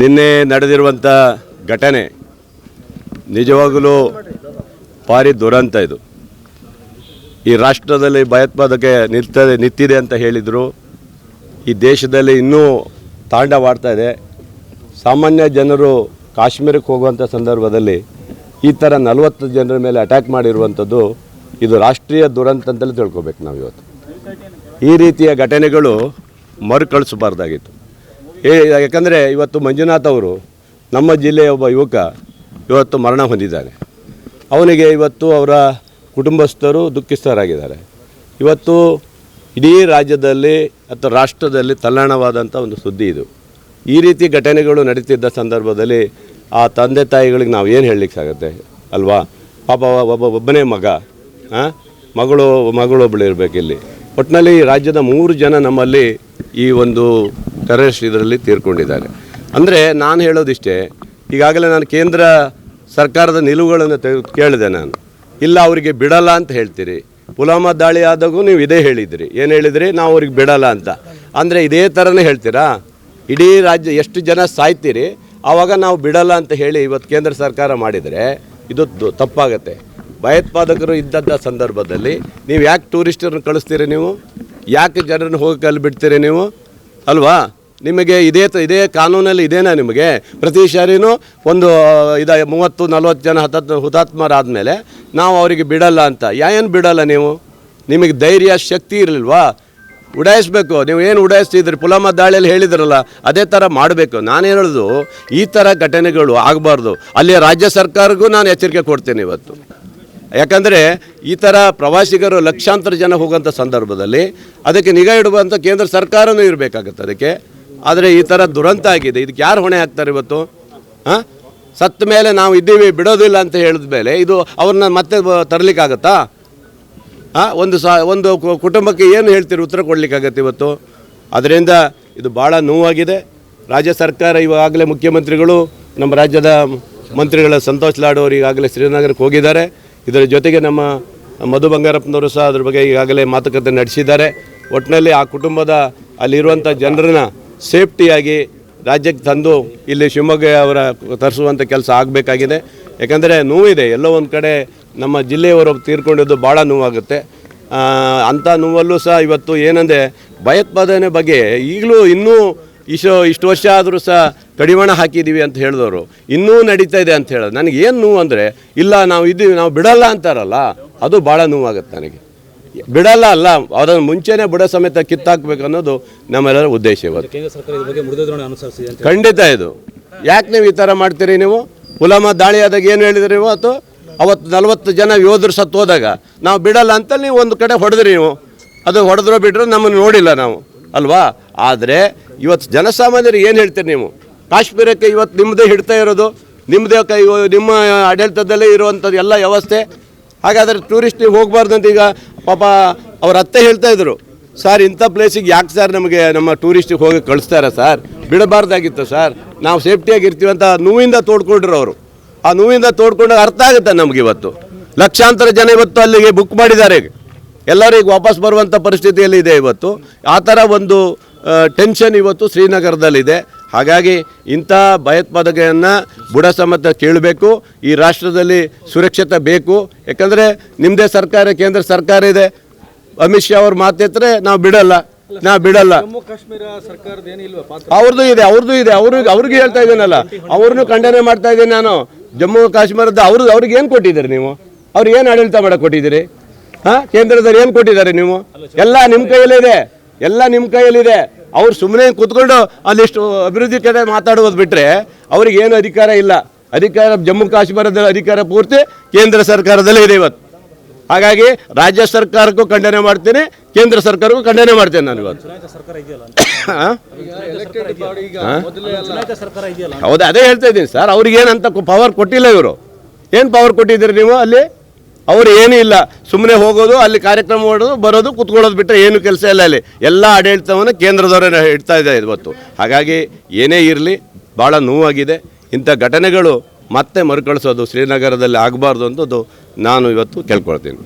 ನಿನ್ನೆ ನಡೆದಿರುವಂಥ ಘಟನೆ ನಿಜವಾಗಲೂ ಭಾರಿ ದುರಂತ. ಇದು ಈ ರಾಷ್ಟ್ರದಲ್ಲಿ ಭಯೋತ್ಪಾದಕ ನಿಂತಿದೆ ಅಂತ ಹೇಳಿದರು. ಈ ದೇಶದಲ್ಲಿ ಇನ್ನೂ ತಾಂಡವಾಡ್ತಾ ಇದೆ. ಸಾಮಾನ್ಯ ಜನರು ಕಾಶ್ಮೀರಕ್ಕೆ ಹೋಗುವಂಥ ಸಂದರ್ಭದಲ್ಲಿ ಈ ಥರ 40 ಜನರ ಮೇಲೆ ಅಟ್ಯಾಕ್ ಮಾಡಿರುವಂಥದ್ದು ಇದು ರಾಷ್ಟ್ರೀಯ ದುರಂತ ಅಂತಲೇ ತಿಳ್ಕೊಬೇಕು ನಾವು. ಇವತ್ತು ಈ ರೀತಿಯ ಘಟನೆಗಳು ಮರುಕಳಿಸಬಾರ್ದಾಗಿತ್ತು. ಯಾಕಂದರೆ ಇವತ್ತು ಮಂಜುನಾಥ್ ಅವರು ನಮ್ಮ ಜಿಲ್ಲೆಯ ಒಬ್ಬ ಯುವಕ ಇವತ್ತು ಮರಣ ಹೊಂದಿದ್ದಾನೆ. ಅವನಿಗೆ ಇವತ್ತು ಅವರ ಕುಟುಂಬಸ್ಥರು ದುಃಖಿತರಾಗಿದ್ದಾರೆ. ಇವತ್ತು ಇಡೀ ರಾಜ್ಯದಲ್ಲಿ ಅಥವಾ ರಾಷ್ಟ್ರದಲ್ಲಿ ತಲ್ಲಣವಾದಂಥ ಒಂದು ಸುದ್ದಿ ಇದು. ಈ ರೀತಿ ಘಟನೆಗಳು ನಡೀತಿದ್ದ ಸಂದರ್ಭದಲ್ಲಿ ಆ ತಂದೆ ತಾಯಿಗಳಿಗೆ ನಾವು ಏನು ಹೇಳಲಿಕ್ಕಾಗತ್ತೆ ಅಲ್ವಾ? ಪಾಪ ಒಬ್ಬನೇ ಮಗ, ಮಗಳೊಬ್ಬಳು ಇರಬೇಕಿಲ್ಲಿ. ಒಟ್ಟಿನಲ್ಲಿ ರಾಜ್ಯದ 3 ಜನ ನಮ್ಮಲ್ಲಿ ಈ ಒಂದು ಟೆರರಿಸ್ಟ್ ಇದರಲ್ಲಿ ತೀರ್ಕೊಂಡಿದ್ದಾರೆ. ಅಂದರೆ ನಾನು ಹೇಳೋದಿಷ್ಟೇ, ಈಗಾಗಲೇ ನಾನು ಕೇಂದ್ರ ಸರ್ಕಾರದ ನಿಲುವುಗಳನ್ನು ಕೇಳಿದೆ. ನಾನು ಇಲ್ಲ ಅವರಿಗೆ ಬಿಡಲ್ಲ ಅಂತ ಹೇಳ್ತೀರಿ. ಪುಲ್ವಾಮಾ ದಾಳಿ ಆದಾಗೂ ನೀವು ಇದೇ ಹೇಳಿದಿರಿ. ಏನು ಹೇಳಿದ್ರಿ? ನಾವು ಅವ್ರಿಗೆ ಬಿಡಲ್ಲ ಅಂತ. ಅಂದರೆ ಇದೇ ಥರನೇ ಹೇಳ್ತೀರಾ? ಇಡೀ ರಾಜ್ಯ ಎಷ್ಟು ಜನ ಸಾಯ್ತೀರಿ, ಆವಾಗ ನಾವು ಬಿಡಲ್ಲ ಅಂತ ಹೇಳಿ ಇವತ್ತು ಕೇಂದ್ರ ಸರ್ಕಾರ ಮಾಡಿದರೆ ಇದು ತಪ್ಪಾಗತ್ತೆ. ಭಯೋತ್ಪಾದಕರು ಇದ್ದಂಥ ಸಂದರ್ಭದಲ್ಲಿ ನೀವು ಯಾಕೆ ಟೂರಿಸ್ಟರನ್ನು ಕಳಿಸ್ತೀರಿ? ನೀವು ಯಾಕೆ ಜನರನ್ನು ಹೋಗಿ ಅಲ್ಲಿ ಬಿಡ್ತೀರಿ ನೀವು ಅಲ್ವಾ? ನಿಮಗೆ ಇದೇ ಕಾನೂನಲ್ಲಿ ಇದೇನಾ ನಿಮಗೆ? ಪ್ರತಿ ಸಾರಿನೂ ಒಂದು 30-40 ಜನ ಹುತಾತ್ಮರಾದಮೇಲೆ ನಾವು ಅವರಿಗೆ ಬಿಡಲ್ಲ ಅಂತ. ಏನು ಬಿಡಲ್ಲ ನೀವು? ನಿಮಗೆ ಧೈರ್ಯ ಶಕ್ತಿ ಇರಲಿಲ್ವಾ? ಉಡಾಯಿಸ್ಬೇಕು. ನೀವು ಏನು ಉಡಾಯಿಸ್ತಿದ್ರಿ? ಪುಲ್ವಾಮಾ ದಾಳಿಯಲ್ಲಿ ಹೇಳಿದ್ರಲ್ಲ, ಅದೇ ಥರ ಮಾಡಬೇಕು. ನಾನು ಹೇಳೋದು ಈ ಥರ ಘಟನೆಗಳು ಆಗಬಾರ್ದು. ಅಲ್ಲಿ ರಾಜ್ಯ ಸರ್ಕಾರಕ್ಕೂ ನಾನು ಎಚ್ಚರಿಕೆ ಕೊಡ್ತೇನೆ ಇವತ್ತು. ಯಾಕಂದರೆ ಈ ಥರ ಪ್ರವಾಸಿಗರು ಲಕ್ಷಾಂತರ ಜನ ಹೋಗೋಂಥ ಸಂದರ್ಭದಲ್ಲಿ ಅದಕ್ಕೆ ನಿಗಾ ಇಡುವಂಥ ಕೇಂದ್ರ ಸರ್ಕಾರನೂ ಇರಬೇಕಾಗತ್ತೆ ಅದಕ್ಕೆ. ಆದರೆ ಈ ಥರ ದುರಂತ ಆಗಿದೆ. ಇದಕ್ಕೆ ಯಾರು ಹೊಣೆ ಹಾಕ್ತಾರೆ ಇವತ್ತು? ಸತ್ತ ಮೇಲೆ ನಾವು ಇದ್ದೀವಿ ಬಿಡೋದಿಲ್ಲ ಅಂತ ಹೇಳಿದ ಮೇಲೆ ಇದು ಅವ್ರನ್ನ ಮತ್ತೆ ತರಲಿಕ್ಕಾಗತ್ತಾ? ಒಂದು ಕುಟುಂಬಕ್ಕೆ ಏನು ಹೇಳ್ತೀರಿ? ಉತ್ತರ ಕೊಡಲಿಕ್ಕಾಗತ್ತೆ ಇವತ್ತು? ಅದರಿಂದ ಇದು ಭಾಳ ನೋವಾಗಿದೆ. ರಾಜ್ಯ ಸರ್ಕಾರ ಇವಾಗಲೇ ಮುಖ್ಯಮಂತ್ರಿಗಳು ನಮ್ಮ ರಾಜ್ಯದ ಮಂತ್ರಿಗಳ ಸಂತೋಷ್ ಲಾಡ್ ಅವರು ಈಗಾಗಲೇ ಶ್ರೀನಗರಕ್ಕೆ ಹೋಗಿದ್ದಾರೆ. ಇದರ ಜೊತೆಗೆ ನಮ್ಮ ಮಧು ಬಂಗಾರಪ್ಪನವರು ಸಹ ಅದ್ರ ಬಗ್ಗೆ ಈಗಾಗಲೇ ಮಾತುಕತೆ ನಡೆಸಿದ್ದಾರೆ. ಒಟ್ಟಿನಲ್ಲಿ ಆ ಕುಟುಂಬದ ಅಲ್ಲಿರುವಂಥ ಜನರನ್ನ ಸೇಫ್ಟಿಯಾಗಿ ರಾಜ್ಯಕ್ಕೆ ತಂದು ಇಲ್ಲಿ ಶಿವಮೊಗ್ಗ ಅವರ ತರಿಸುವಂಥ ಕೆಲಸ ಆಗಬೇಕಾಗಿದೆ. ಯಾಕಂದರೆ ನೋವಿದೆ. ಎಲ್ಲೋ ಒಂದು ಕಡೆ ನಮ್ಮ ಜಿಲ್ಲೆಯವರು ತೀರ್ಕೊಂಡಿದ್ದು ಭಾಳ ನೋವಾಗುತ್ತೆ. ಅಂಥ ನೋವಲ್ಲೂ ಸಹ ಇವತ್ತು ಏನಂದರೆ ಭಯೋತ್ಪಾದನೆ ಬಗ್ಗೆ ಈಗಲೂ ಇನ್ನೂ ಇಷ್ಟು ವರ್ಷ ಆದರೂ ಸಹ ಕಡಿವಾಣ ಹಾಕಿದ್ದೀವಿ ಅಂತ ಹೇಳಿದವರು ಇನ್ನೂ ನಡೀತಾ ಇದೆ ಅಂತ ಹೇಳೋದು ನನಗೇನು ನೋವು ಅಂದರೆ, ಇಲ್ಲ ನಾವು ಇದ್ದೀವಿ ನಾವು ಬಿಡಲ್ಲ ಅಂತಾರಲ್ಲ, ಅದು ಭಾಳ ನೋವಾಗುತ್ತೆ ನನಗೆ. ಬಿಡಲ್ಲ ಅಲ್ಲ, ಅದನ್ನು ಮುಂಚೆನೇ ಬುಡ ಸಮೇತ ಕಿತ್ತಾಕಬೇಕು ಅನ್ನೋದು ನಮ್ಮೆಲ್ಲರ ಉದ್ದೇಶ ಇವತ್ತು. ಖಂಡಿತ ಇದು ಯಾಕೆ ನೀವು ಈ ಥರ ಮಾಡ್ತೀರಿ? ನೀವು ಪುಲ್ವಾಮಾ ದಾಳಿ ಆದಾಗ ಏನು ಹೇಳಿದ್ರಿ ನೀವು? ಅವತ್ತು 40 ಜನ ಯೋಧರು ಸತ್ತು ಹೋದಾಗ ನಾವು ಬಿಡಲ್ಲ ಅಂತ ನೀವು ಒಂದು ಕಡೆ ಹೊಡೆದ್ರಿ. ನೀವು ಅದು ಹೊಡೆದ್ರೋ ಬಿಡ್ರೋ ನಮ್ಮನ್ನು ನೋಡಿಲ್ಲ ನಾವು ಅಲ್ವಾ? ಆದರೆ ಇವತ್ತು ಜನಸಾಮಾನ್ಯರಿಗೆ ಏನು ಹೇಳ್ತೀರಿ ನೀವು? ಕಾಶ್ಮೀರಕ್ಕೆ ಇವತ್ತು ನಿಮ್ಮದೇ ಹಿಡ್ತಾ ಇರೋದು, ನಿಮ್ಮ ಆಡಳಿತದಲ್ಲೇ ಇರುವಂಥದ್ದು ಎಲ್ಲ ವ್ಯವಸ್ಥೆ. ಹಾಗಾದರೆ ಟೂರಿಸ್ಟ್ ನೀವು ಹೋಗಬಾರ್ದು ಅಂತ ಈಗ ಪಾಪ ಅವ್ರ ಅತ್ತೆ ಹೇಳ್ತಾಯಿದ್ರು, ಸರ್ ಇಂಥ ಪ್ಲೇಸಿಗೆ ಯಾಕೆ ಸರ್ ನಮಗೆ ನಮ್ಮ ಟೂರಿಸ್ಟಿಗೆ ಹೋಗಿ ಕಳಿಸ್ತಾರೆ ಸರ್, ಬಿಡಬಾರ್ದಾಗಿತ್ತು ಸರ್, ನಾವು ಸೇಫ್ಟಿಯಾಗಿರ್ತೀವಿ ಅಂತ ನೋವಿಂದ ತೋಡ್ಕೊಂಡ್ರು ಅವರು. ಆ ನೋವಿಂದ ತೋಡ್ಕೊಂಡಾಗ ಅರ್ಥ ಆಗುತ್ತೆ ನಮಗೆ. ಇವತ್ತು ಲಕ್ಷಾಂತರ ಜನ ಇವತ್ತು ಅಲ್ಲಿಗೆ ಬುಕ್ ಮಾಡಿದ್ದಾರೆ. ಎಲ್ಲರೂ ಈಗ ವಾಪಸ್ ಬರುವಂಥ ಪರಿಸ್ಥಿತಿಯಲ್ಲಿ ಇದೆ ಇವತ್ತು. ಆ ಥರ ಒಂದು ಟೆನ್ಷನ್ ಇವತ್ತು ಶ್ರೀನಗರದಲ್ಲಿದೆ. ಹಾಗಾಗಿ ಇಂಥ ಭಯೋತ್ಪಾದನೆಯನ್ನು ಬುಡ ಸಮೇತ ಕೇಳಬೇಕು. ಈ ರಾಷ್ಟ್ರದಲ್ಲಿ ಸುರಕ್ಷತೆ ಬೇಕು. ಯಾಕಂದರೆ ನಿಮ್ಮದೇ ಸರ್ಕಾರ, ಕೇಂದ್ರ ಸರ್ಕಾರ ಇದೆ. ಅಮಿತ್ ಶಾ ಅವ್ರ ಮಾತೆತ್ತರೆ ನಾವು ಬಿಡಲ್ಲ. ಅವ್ರದ್ದು ಇದೆ. ಅವ್ರಿಗೆ ಹೇಳ್ತಾ ಇದ್ದೀನಲ್ಲ, ಅವ್ರನ್ನೂ ಖಂಡನೆ ಮಾಡ್ತಾ ಇದ್ದೀನಿ ನಾನು. ಜಮ್ಮು ಕಾಶ್ಮೀರದ ಅವ್ರಿಗೆ ಏನು ಕೊಟ್ಟಿದ್ದೀರಿ ನೀವು? ಅವ್ರಿಗೆ ಏನು ಆಡಳಿತ ಮಾಡಕ್ಕೆ ಕೊಟ್ಟಿದ್ದೀರಿ? ಕೇಂದ್ರದಲ್ಲಿ ಏನು ಕೊಟ್ಟಿದ್ದಾರೆ ನೀವು? ಎಲ್ಲ ನಿಮ್ಮ ಕೈಯಲ್ಲಿದೆ. ಅವ್ರು ಸುಮ್ಮನೆ ಕೂತ್ಕೊಂಡು ಅಲ್ಲಿಷ್ಟು ಅಭಿವೃದ್ಧಿ ಕಡೆ ಮಾತಾಡುವುದು ಬಿಟ್ಟರೆ ಅವ್ರಿಗೆ ಏನು ಅಧಿಕಾರ ಇಲ್ಲ. ಅಧಿಕಾರ ಜಮ್ಮು ಕಾಶ್ಮೀರದ ಅಧಿಕಾರ ಪೂರ್ತಿ ಕೇಂದ್ರ ಸರ್ಕಾರದಲ್ಲೇ ಇದೆ ಇವತ್ತು. ಹಾಗಾಗಿ ರಾಜ್ಯ ಸರ್ಕಾರಕ್ಕೂ ಖಂಡನೆ ಮಾಡ್ತೀನಿ, ಕೇಂದ್ರ ಸರ್ಕಾರಕ್ಕೂ ಖಂಡನೆ ಮಾಡ್ತೇನೆ ನಾನು ಇವತ್ತು. ಹೌದು, ಅದೇ ಹೇಳ್ತಾ ಇದ್ದೀನಿ ಸರ್. ಅವ್ರಿಗೇನಂತ ಪವರ್ ಕೊಟ್ಟಿಲ್ಲ. ಇವರು ಏನು ಪವರ್ ಕೊಟ್ಟಿದ್ದೀರಿ ನೀವು? ಅಲ್ಲಿ ಅವರು ಏನೂ ಇಲ್ಲ. ಸುಮ್ಮನೆ ಹೋಗೋದು, ಅಲ್ಲಿ ಕಾರ್ಯಕ್ರಮ ಮಾಡೋದು, ಬರೋದು, ಕೂತ್ಕೊಳ್ಳೋದು ಬಿಟ್ಟರೆ ಏನು ಕೆಲಸ ಇಲ್ಲ. ಅಲ್ಲಿ ಎಲ್ಲ ಆಡಳಿತವನ್ನು ಕೇಂದ್ರದವರೇ ಇಡ್ತಾ ಇದೆ ಇವತ್ತು. ಹಾಗಾಗಿ ಏನೇ ಇರಲಿ ಭಾಳ ನೋವಾಗಿದೆ. ಇಂಥ ಘಟನೆಗಳು ಮತ್ತೆ ಮರುಕಳಿಸೋದು ಶ್ರೀನಗರದಲ್ಲಿ ಆಗಬಾರ್ದು ಅಂತದ್ದು ನಾನು ಇವತ್ತು ಕೇಳ್ಕೊಳ್ತೀನಿ.